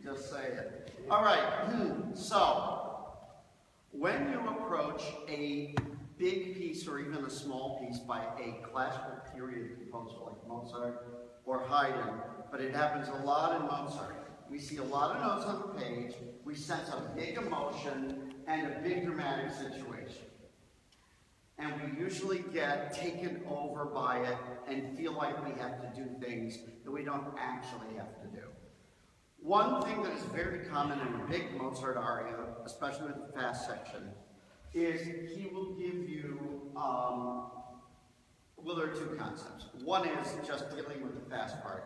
Just say it. All right, so when you approach a big piece or even a small piece by a classical period composer like Mozart or Haydn, but it happens a lot in Mozart. We see a lot of notes on the page, we sense a big emotion and a big dramatic situation. And we usually get taken over by it and feel like we have to do things that we don't actually have to do. One thing that is very common in a big Mozart aria, especially with the fast section, is he will give you, well, there are two concepts. One is just dealing with the fast part.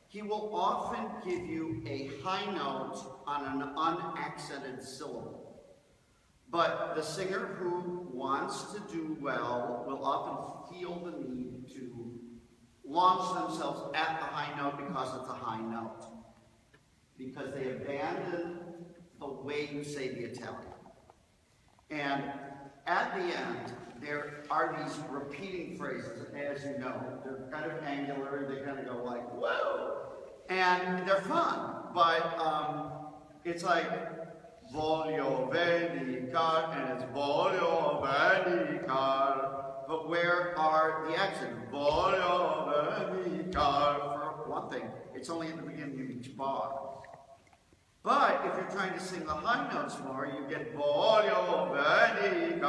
He will often give you a high note on an unaccented syllable. But the singer who wants to do well will often feel the need to launch themselves at the high note because it's a high note. Because they abandon the way you say the Italian. And at the end, there are these repeating phrases, as you know. They're kind of angular, they kind of go like, whoa! And they're fun, but it's like, voglio vendicar, and it's voglio vendicar. But where are the accents? Voglio vendicar. For one thing, it's only at the beginning of each bar. But if you're trying to sing the high notes more, you get voglio vendicar,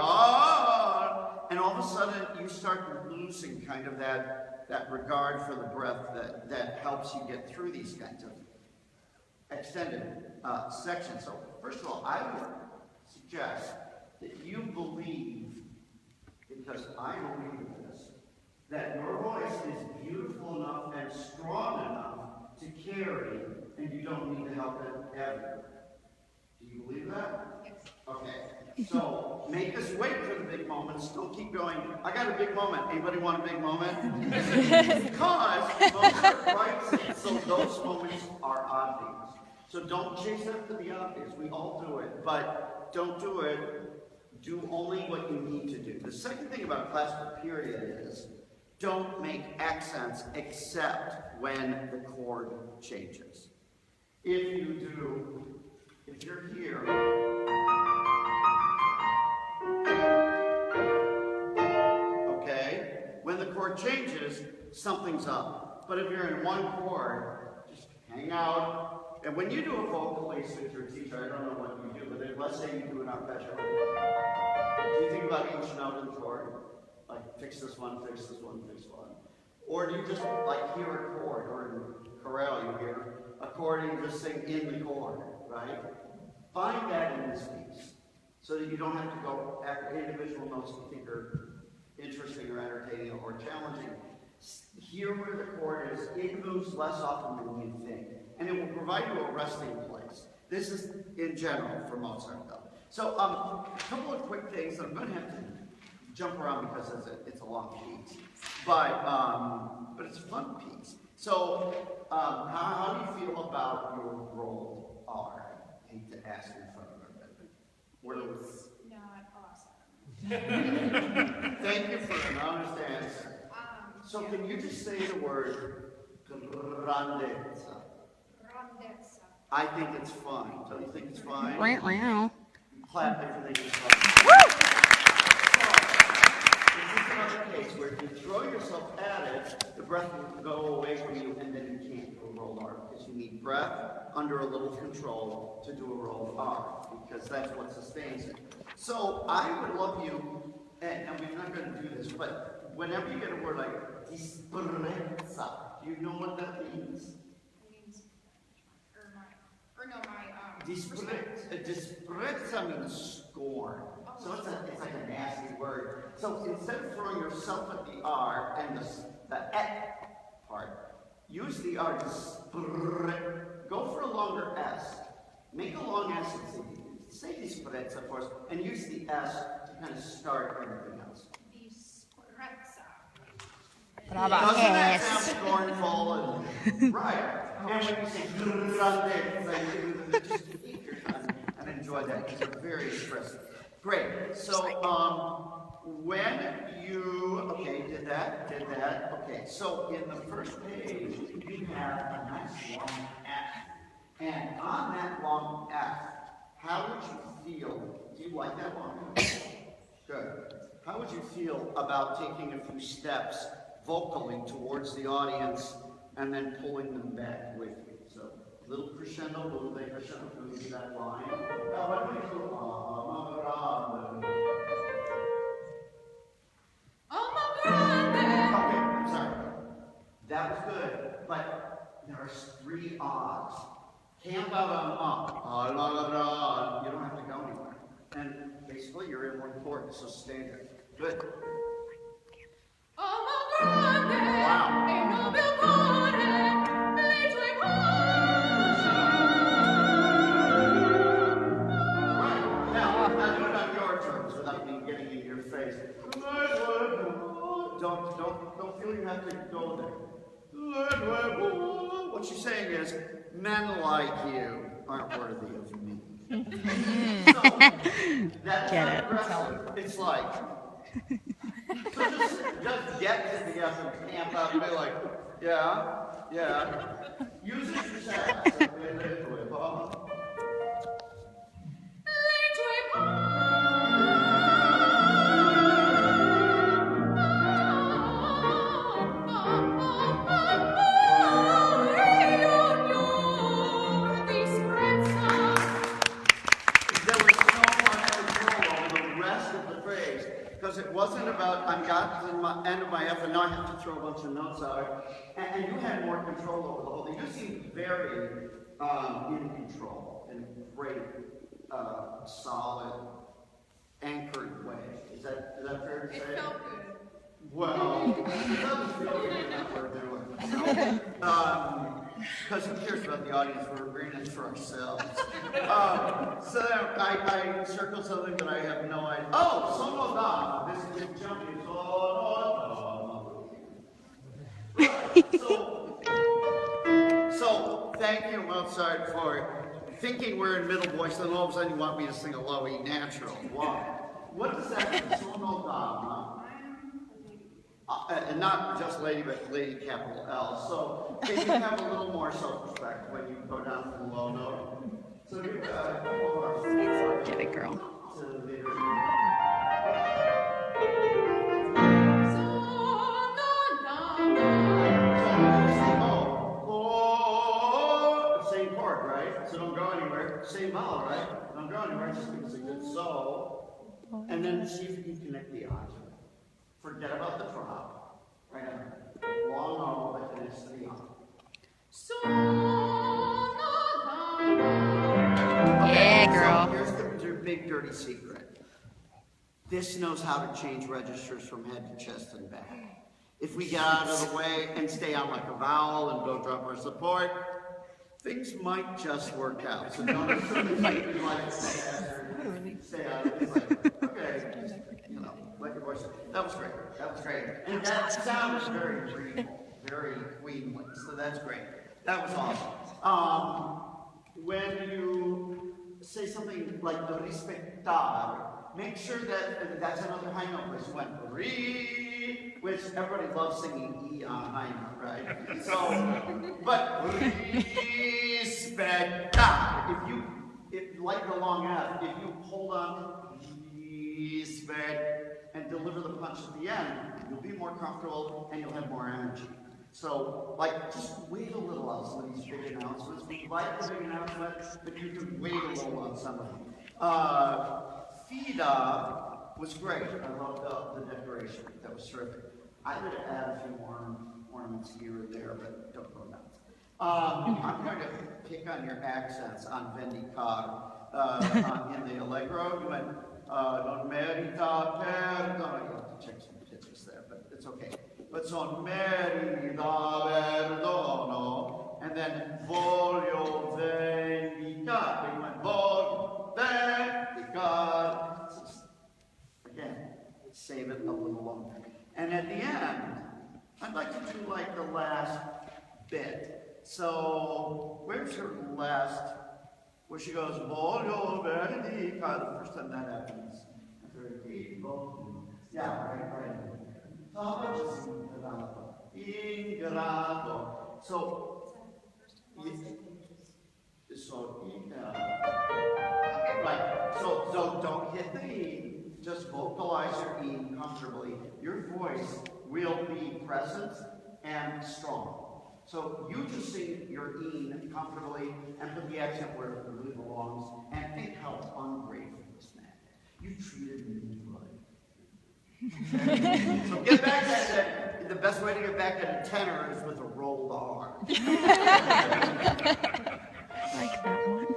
and all of a sudden you start losing kind of that regard for the breath that helps you get through these kinds of extended sections. So first of all, I would suggest that you believe, because I believe this, that your voice is beautiful enough and strong enough to carry, and you don't need the help ever. Do you believe that? Yes. Okay. So make us wait for the big moments. Don't keep going, I got a big moment. Anybody want a big moment? Because Mozart writes it, so those moments are obvious. So don't chase after the obvious. We all do it, but don't do it. Do only what you need to do. The second thing about classical period is don't make accents except when the chord changes. If you do, if you're here, okay, when the chord changes, something's up. But if you're in one chord, just hang out. And when you do a vocal piece with your teacher, I don't know what you do, but let's say you do an arpeggio. Do you think about each note in the chord? Like, fix this one, fix this one, fix one. Or do you just, like, hear a chord, or in chorale you hear a chord and you just sing in the chord, right? Find that in this piece, so that you don't have to go after individual notes you think are interesting or entertaining or challenging. Hear where the chord is. It moves less often than you think, and it will provide you a resting place. This is in general for Mozart, though. So, a couple of quick things that I'm going to have to jump around because it's a long piece, but it's a fun piece. So, how do you feel about your rolled R hate to ask in front of everybody. Where It's not awesome. Thank you for an honest answer. So can you just say the word grandezza? Grandezza. I think it's fine. Don't you think it's fine? Wow. Clap if you think it's fine. So, this is another case where if you throw yourself at it, the breath will go away from you and then you can't do a rolled R because you need breath under a little control to do a rolled R because that's what sustains it. So I would love you, and we're not going to do this, but whenever you get a word like disprezza, do you know what that means? It means, respect. Disprezza means scorn. So it's like a nasty word. So instead of throwing yourself at the R and the et part, use the R. Go for a longer S. Make a long S and say disprezza for us, and use the S to kind of start everything else. Disprezza. Doesn't that sound scornful? And, right. And when you say grande, just keep your tongue and enjoy that because it's very expressive. Great. So when you did that. Okay. So in the first page you have a nice long F, and on that long F, how would you feel? Do you like that long F? Good. How would you feel about taking a few steps vocally towards the audience and then pulling them back with you? So, little crescendo, little decrescendo through that line. Now, what do we do? Alma grande. Alma grande. Okay, I'm sorry. That was good, but there's 3 R's. Camp out on Alma grande. You don't have to go anywhere. And basically, you're in one chord, so stay there. Good. Alma grande. Wow. E nobil cuore, le tue Right. Now do it on your terms without me getting in your face. Don't feel you have to go there. What she's saying is, men like you aren't worthy of me. So, that's Get not it. aggressive. It's like, so just get to the F and camp out and be like, yeah. Use it yourself. Because it wasn't about, I'm got to the end of my F and now I have to throw a bunch of notes out. And you had more control over the whole thing. You seemed very in control in a great, solid, anchored way. Is that fair to say? It felt good. Well, it doesn't feel good that we're doing. Because who cares about the audience? We're in it for ourselves. So then I circled something that I have no idea. Oh, sono da. This is jumping. So thank you, Mozart, for thinking we're in middle voice, and all of a sudden you want me to sing a low E natural. Why? What does that mean? Sono da. And not just lady, but lady capital L. So can you have a little more self-respect when you go down from the low note? So you Get it, girl. Same chord, right? So don't go anywhere. Same vowel, right? Don't go anywhere. Just give us a good so. And then see if you can connect the eyes. Forget about the drop. Right now. Long O, but then it's the on. Yeah, girl. So here's the big dirty secret. This knows how to change registers from head to chest and back. If we get out of the way and stay on like a vowel and don't drop our support, things might just work out. So don't assume that you might stay out. It's like, okay, let your voice. That was great. And that sound is very regal, very queenly. So that's great. That was awesome. When you say something like respectar, make sure that that's another high note place. You went re, which everybody loves singing E on high note, right? So, but respectar. If like the long F, if you hold on respect and deliver the punch at the end, you'll be more comfortable and you'll have more energy. So, like, just wait a little on some of these big announcements. We like the big announcement, but you can wait a little on some of them. FIDA was great. I loved the decoration. That was terrific. I would add a few more ornaments here or there, but don't go nuts. I'm going to pick on your accents on vendicar. In the Allegro, you went, non merita perdono. You have to check some pitches there, but it's okay. But son merita perdono, and then voglio vendicare. You went, voglio vendicare. Again, save it a little longer. And at the end, I'd like to do like the last bit. So, where's her last, where she goes, voglio vendicare, the first time that happens. Yeah, right. Ingrato. So, right. So don't hit the E. Just vocalize your E comfortably. Your voice will be present and strong. So you just sing your E comfortably and put the accent where it really belongs. And think how ungrateful this man is. You treated me right. So get back at the best way to get back at a tenor is with a rolled R. Like that one.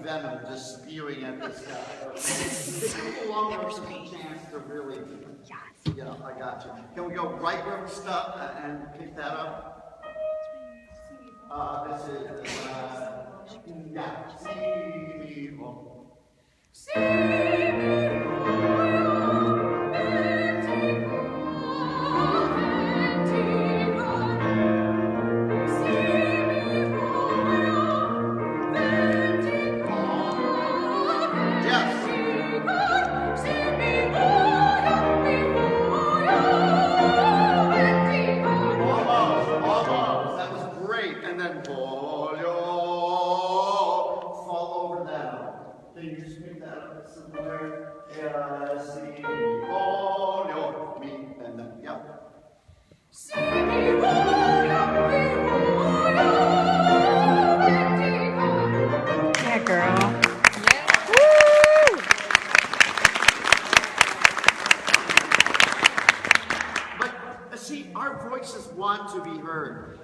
Venom just spewing at this guy. Give people longer a chance to really, you know, I got you. Can we go right where we stopped and pick that up? This is,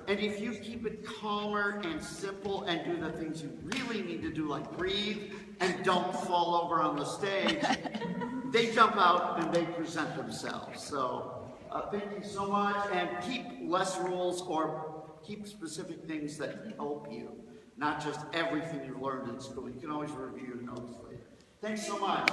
and if you keep it calmer and simple and do the things you really need to do, like breathe and don't fall over on the stage, they jump out and they present themselves. So thank you so much, and keep less rules or keep specific things that help you, not just everything you learned in school. You can always review your notes later. Thanks so much.